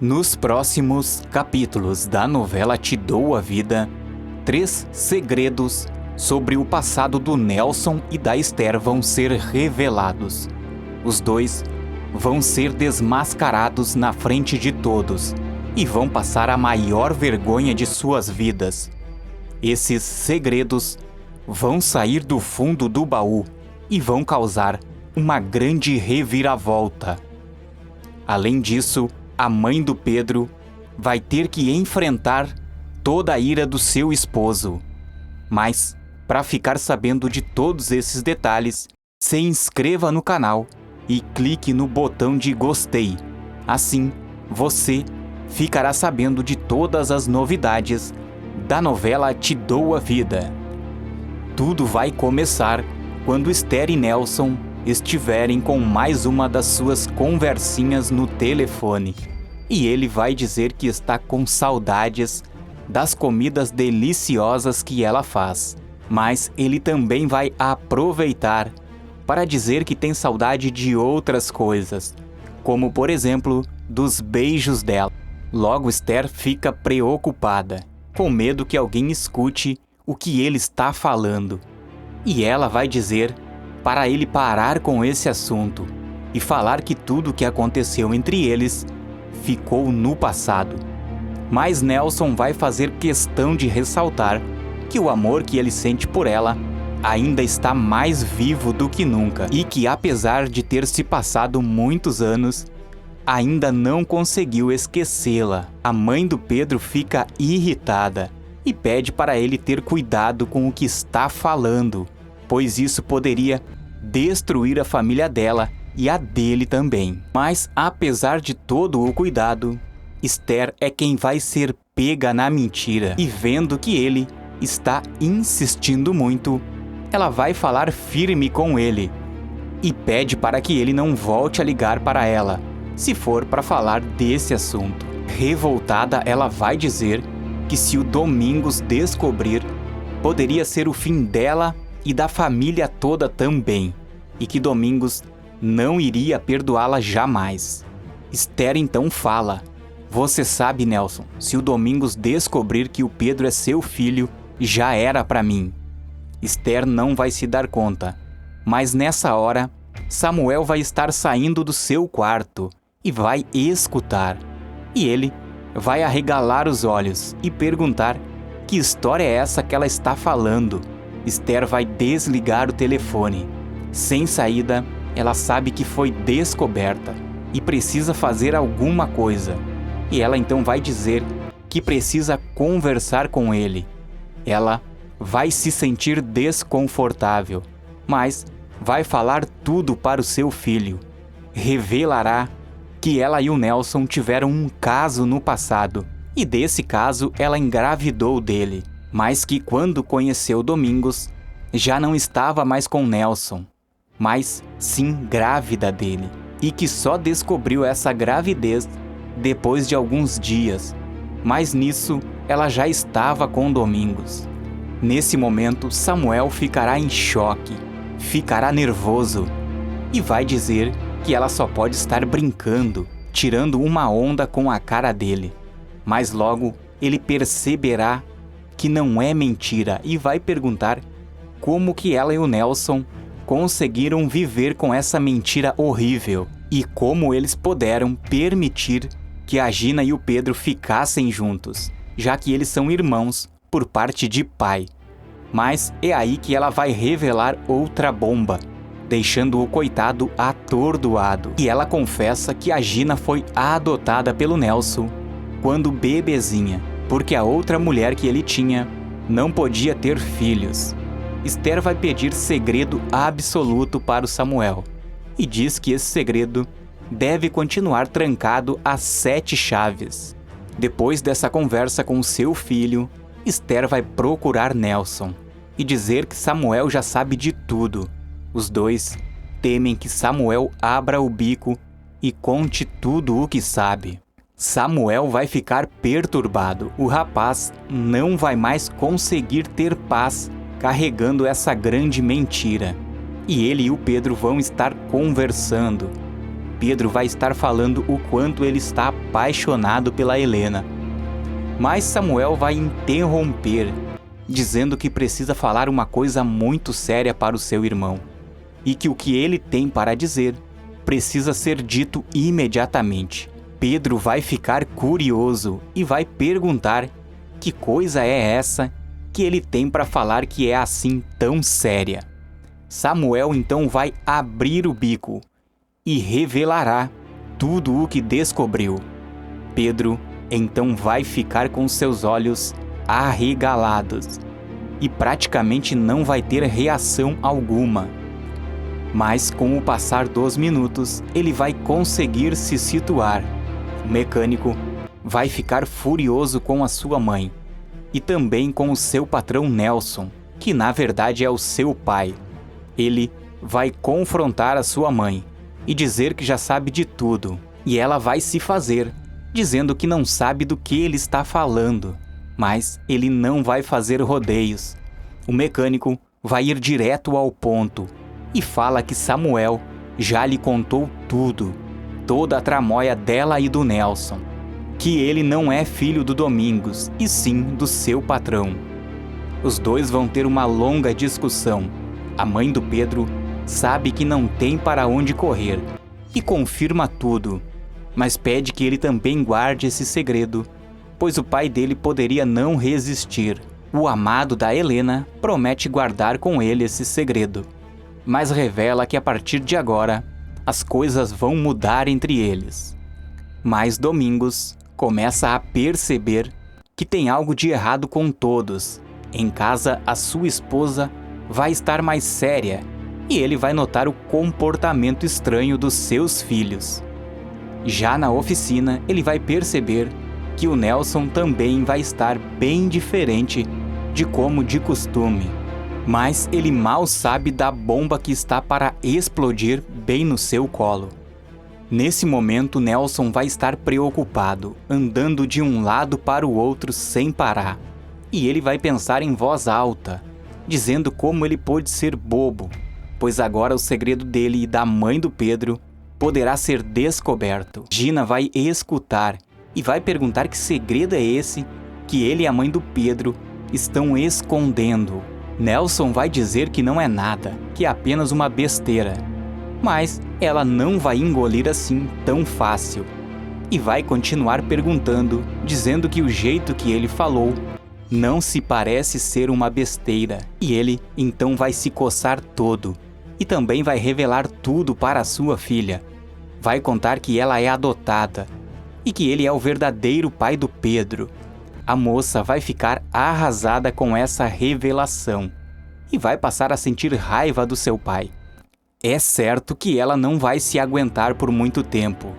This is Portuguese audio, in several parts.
Nos próximos capítulos da novela Te Dou a Vida, 3 segredos sobre o passado do Nelson e da Esther vão ser revelados. Os dois vão ser desmascarados na frente de todos e vão passar a maior vergonha de suas vidas. Esses segredos vão sair do fundo do baú e vão causar uma grande reviravolta. Além disso, a mãe do Pedro vai ter que enfrentar toda a ira do seu esposo. Mas, para ficar sabendo de todos esses detalhes, se inscreva no canal e clique no botão de gostei. Assim, você ficará sabendo de todas as novidades da novela Te Dou a Vida. Tudo vai começar quando Esther e Nelson estiverem com mais uma das suas conversinhas no telefone. E ele vai dizer que está com saudades das comidas deliciosas que ela faz. Mas ele também vai aproveitar para dizer que tem saudade de outras coisas, como por exemplo, dos beijos dela. Logo Esther fica preocupada, com medo que alguém escute o que ele está falando. E ela vai dizer para ele parar com esse assunto e falar que tudo o que aconteceu entre eles ficou no passado. Mas Nelson vai fazer questão de ressaltar que o amor que ele sente por ela ainda está mais vivo do que nunca e que, apesar de ter se passado muitos anos, ainda não conseguiu esquecê-la. A mãe do Pedro fica irritada e pede para ele ter cuidado com o que está falando, pois isso poderia destruir a família dela e a dele também. Mas, apesar de todo o cuidado, Esther é quem vai ser pega na mentira. E vendo que ele está insistindo muito, ela vai falar firme com ele e pede para que ele não volte a ligar para ela, se for para falar desse assunto. Revoltada, ela vai dizer que se o Domingos descobrir, poderia ser o fim dela e da família toda também, e que Domingos não iria perdoá-la jamais. Esther então fala: "Você sabe, Nelson, se o Domingos descobrir que o Pedro é seu filho, já era para mim." Esther não vai se dar conta, mas nessa hora, Samuel vai estar saindo do seu quarto e vai escutar. E ele vai arregalar os olhos e perguntar que história é essa que ela está falando. Esther vai desligar o telefone. Sem saída, ela sabe que foi descoberta e precisa fazer alguma coisa. E ela então vai dizer que precisa conversar com ele. Ela vai se sentir desconfortável, mas vai falar tudo para o seu filho. Revelará que ela e o Nelson tiveram um caso no passado, e desse caso ela engravidou dele, mas que quando conheceu Domingos, já não estava mais com Nelson, mas sim grávida dele, e que só descobriu essa gravidez depois de alguns dias, mas nisso ela já estava com Domingos. Nesse momento, Samuel ficará em choque, ficará nervoso e vai dizer que ela só pode estar brincando, tirando uma onda com a cara dele. Mas logo ele perceberá que não é mentira e vai perguntar como que ela e o Nelson conseguiram viver com essa mentira horrível e como eles puderam permitir que a Gina e o Pedro ficassem juntos, já que eles são irmãos por parte de pai. Mas é aí que ela vai revelar outra bomba, deixando o coitado atordoado. E ela confessa que a Gina foi adotada pelo Nelson quando bebezinha, porque a outra mulher que ele tinha não podia ter filhos. Esther vai pedir segredo absoluto para o Samuel e diz que esse segredo deve continuar trancado às 7 chaves. Depois dessa conversa com seu filho, Esther vai procurar Nelson e dizer que Samuel já sabe de tudo. Os dois temem que Samuel abra o bico e conte tudo o que sabe. Samuel vai ficar perturbado. O rapaz não vai mais conseguir ter paz carregando essa grande mentira. E ele e o Pedro vão estar conversando. Pedro vai estar falando o quanto ele está apaixonado pela Helena. Mas Samuel vai interromper, dizendo que precisa falar uma coisa muito séria para o seu irmão, e que o que ele tem para dizer precisa ser dito imediatamente. Pedro vai ficar curioso e vai perguntar que coisa é essa que ele tem para falar que é assim tão séria. Samuel então vai abrir o bico e revelará tudo o que descobriu. Pedro então vai ficar com seus olhos arregalados e praticamente não vai ter reação alguma. Mas com o passar dos minutos, ele vai conseguir se situar. O mecânico vai ficar furioso com a sua mãe e também com o seu patrão Nelson, que na verdade é o seu pai. Ele vai confrontar a sua mãe e dizer que já sabe de tudo, e ela vai se fazer, dizendo que não sabe do que ele está falando, mas ele não vai fazer rodeios. O mecânico vai ir direto ao ponto e fala que Samuel já lhe contou tudo, toda a tramóia dela e do Nelson, que ele não é filho do Domingos, e sim do seu patrão. Os dois vão ter uma longa discussão. A mãe do Pedro sabe que não tem para onde correr e confirma tudo, mas pede que ele também guarde esse segredo, pois o pai dele poderia não resistir. O amado da Helena promete guardar com ele esse segredo, mas revela que a partir de agora as coisas vão mudar entre eles. Mas Domingos começa a perceber que tem algo de errado com todos. Em casa, a sua esposa vai estar mais séria e ele vai notar o comportamento estranho dos seus filhos. Já na oficina, ele vai perceber que o Nelson também vai estar bem diferente de como de costume. Mas ele mal sabe da bomba que está para explodir bem no seu colo. Nesse momento, Nelson vai estar preocupado, andando de um lado para o outro sem parar. E ele vai pensar em voz alta, dizendo como ele pôde ser bobo, pois agora o segredo dele e da mãe do Pedro poderá ser descoberto. Gina vai escutar e vai perguntar que segredo é esse que ele e a mãe do Pedro estão escondendo. Nelson vai dizer que não é nada, que é apenas uma besteira. Mas ela não vai engolir assim tão fácil. E vai continuar perguntando, dizendo que o jeito que ele falou não se parece ser uma besteira. E ele então vai se coçar todo. E também vai revelar tudo para a sua filha. Vai contar que ela é adotada e que ele é o verdadeiro pai do Pedro. A moça vai ficar arrasada com essa revelação e vai passar a sentir raiva do seu pai. É certo que ela não vai se aguentar por muito tempo,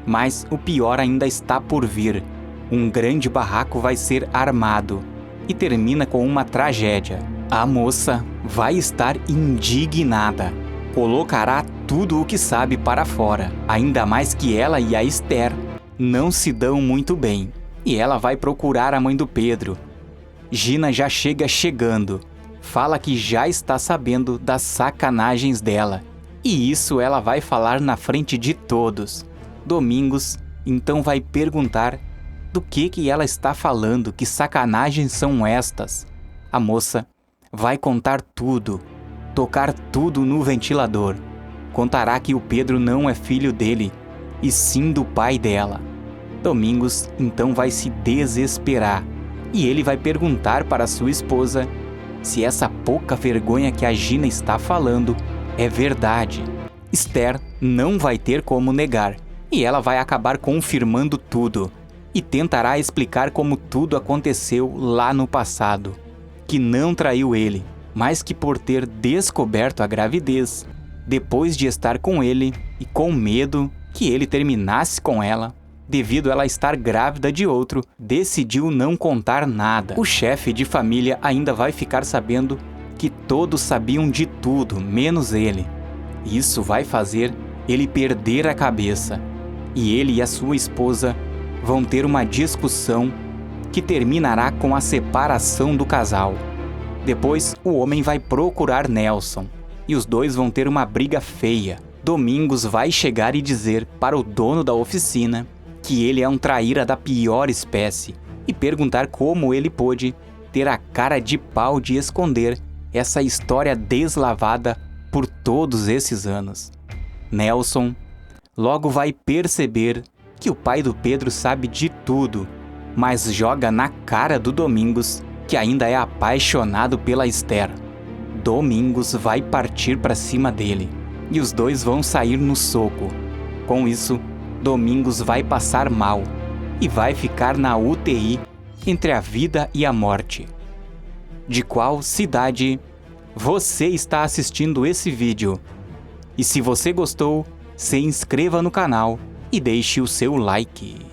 mas o pior ainda está por vir. Um grande barraco vai ser armado e termina com uma tragédia. A moça vai estar indignada. Colocará tudo o que sabe para fora, ainda mais que ela e a Esther não se dão muito bem. E ela vai procurar a mãe do Pedro. Gina já chega chegando. Fala que já está sabendo das sacanagens dela. E isso ela vai falar na frente de todos. Domingos então vai perguntar do que ela está falando, que sacanagens são estas. A moça vai contar tudo, tocar tudo no ventilador. Contará que o Pedro não é filho dele, e sim do pai dela. Domingos então vai se desesperar e ele vai perguntar para sua esposa se essa pouca vergonha que a Gina está falando é verdade. Esther não vai ter como negar e ela vai acabar confirmando tudo e tentará explicar como tudo aconteceu lá no passado, que não traiu ele, mas que por ter descoberto a gravidez, depois de estar com ele e com medo que ele terminasse com ela, devido a ela estar grávida de outro, decidiu não contar nada. O chefe de família ainda vai ficar sabendo que todos sabiam de tudo, menos ele. Isso vai fazer ele perder a cabeça. E ele e a sua esposa vão ter uma discussão que terminará com a separação do casal. Depois, o homem vai procurar Nelson e os dois vão ter uma briga feia. Domingos vai chegar e dizer para o dono da oficina que ele é um traíra da pior espécie e perguntar como ele pôde ter a cara de pau de esconder essa história deslavada por todos esses anos. Nelson logo vai perceber que o pai do Pedro sabe de tudo, mas joga na cara do Domingos que ainda é apaixonado pela Esther. Domingos vai partir para cima dele e os dois vão sair no soco. Com isso, Domingos vai passar mal e vai ficar na UTI entre a vida e a morte. De qual cidade você está assistindo esse vídeo? E se você gostou, se inscreva no canal e deixe o seu like.